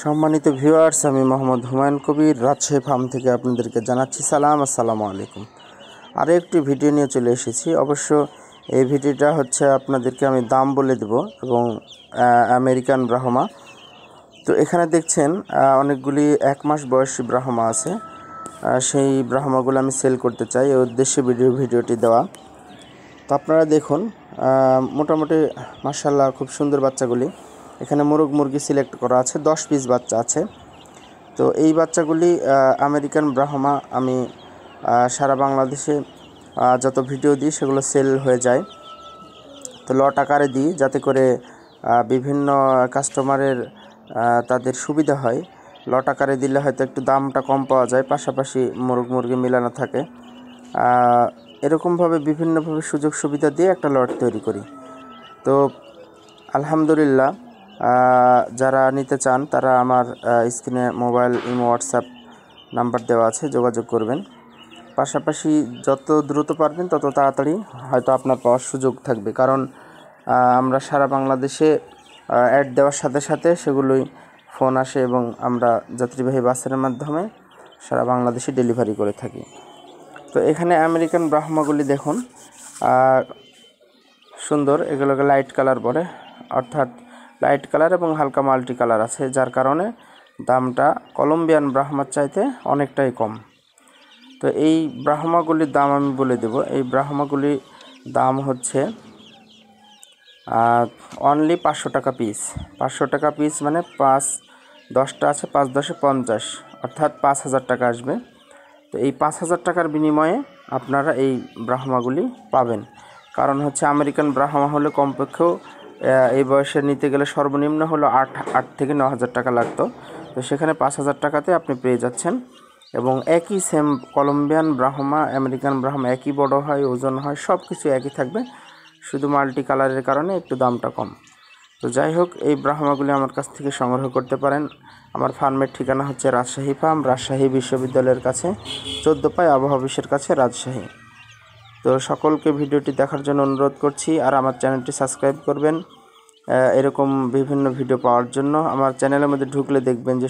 সম্মানিত ভিউয়ার্স, আমি মোহাম্মদ হুমায়ুন কবির রাজশাহী ফার্ম থেকে আপনাদেরকে জানাচ্ছি সালাম, আসসালামু আলাইকুম। আরও একটি ভিডিও নিয়ে চলে এসেছি। অবশ্য এই ভিডিওটা হচ্ছে আপনাদেরকে আমি দাম বলে দেব এবং আমেরিকান ব্রাহ্মা। তো এখানে দেখছেন অনেকগুলি 1 মাস বয়সী ব্রাহ্মা আছে। সেই ব্রাহ্মাগুলো আমি সেল করতে চাই, এই উদ্দেশ্যে ভিডিওটি দেওয়া। তো আপনারা দেখুন, মোটামুটি মাশাআল্লাহ খুব সুন্দর বাচ্চাগুলি। এখানে মোরগ মুরগি সিলেক্ট করা আছে, 10 পিস বাচ্চা আছে। তো এই বাচ্চাগুলি আমেরিকান ব্রাহ্মা। আমি সারা বাংলাদেশে যত ভিডিও দিই সেগুলো সেল হয়ে যায়। তো লট আকারে দিই যাতে করে বিভিন্ন কাস্টমারের তাদের সুবিধা হয়। লট আকারে দিলে হয়তো একটু দামটা কম পাওয়া যায়, পাশাপাশি মোরগ মুরগি মেলানো থাকে। এরকমভাবে বিভিন্নভাবে সুযোগ সুবিধা দিয়ে একটা লট তৈরি করি। তো আলহামদুলিল্লাহ, যারা নিতে চান তারা আমার স্ক্রিনে মোবাইল, ইমো, হোয়াটসঅ্যাপ নাম্বার দেওয়া আছে, যোগাযোগ করবেন। পাশাপাশি যত দ্রুত পারবেন তত তাড়াতাড়ি হয়তো আপনার পাওয়ার সুযোগ থাকবে, কারণ আমরা সারা বাংলাদেশে অ্যাড দেওয়ার সাথে সাথে সেগুলোই ফোন আসে এবং আমরা যাত্রীবাহী বাসের মাধ্যমে সারা বাংলাদেশে ডেলিভারি করে থাকি। তো এখানে আমেরিকান ব্রাহ্মাগুলি দেখুন, সুন্দর। এগুলোকে লাইট কালার বলে, অর্থাৎ লাইট কালার এবং হালকা মাল্টি কালার আছে, যার কারণে দামটা কলম্বিয়ান ব্রাহ্মার চাইতে অনেকটাই কম। তো এই ব্রাহ্মাগুলির দাম আমি বলে দেব। এই ব্রাহ্মাগুলির দাম হচ্ছে অনলি 500 টাকা পিস। 500 টাকা পিস মানে 10টা আছে, 5 10 50, অর্থাৎ 5000 টাকা আসবে। তো এই 5000 টাকার বিনিময়ে আপনারা এই ব্রাহ্মাগুলি পাবেন। কারণ হচ্ছে আমেরিকান ব্রাহ্মা হলে কমপক্ষেও এই বয়সে নিতে গেলে সর্বনিম্ন হলো 8 থেকে 9000 টাকা লাগতো। তো সেখানে 5000 টাকাতে আপনি পেয়ে যাচ্ছেন। এবং একই same Colombian Brahma, American Brahma একই বড় হয়, ওজন হয়, সব কিছু একই থাকবে, শুধু মাল্টি কালারের কারণে একটু দামটা কম। তো যাই হোক, এই ব্রাহ্মাগুলি আমার কাছ থেকে সংগ্রহ করতে পারেন। আমার ফার্মের ঠিকানা হচ্ছে রাজশাহী ফার্ম, রাজশাহী বিশ্ববিদ্যালয়ের কাছে, 14 পাই আবহাওয়া অফিসের কাছে, রাজশাহী। তো সকলকে ভিডিওটি দেখার জন্য অনুরোধ করছি, আর আমার চ্যানেলটি সাবস্ক্রাইব করবেন এরকম বিভিন্ন ভিডিও পাওয়ার জন্য। আমার চ্যানেলের মধ্যে ঢুকলে দেখবেন যে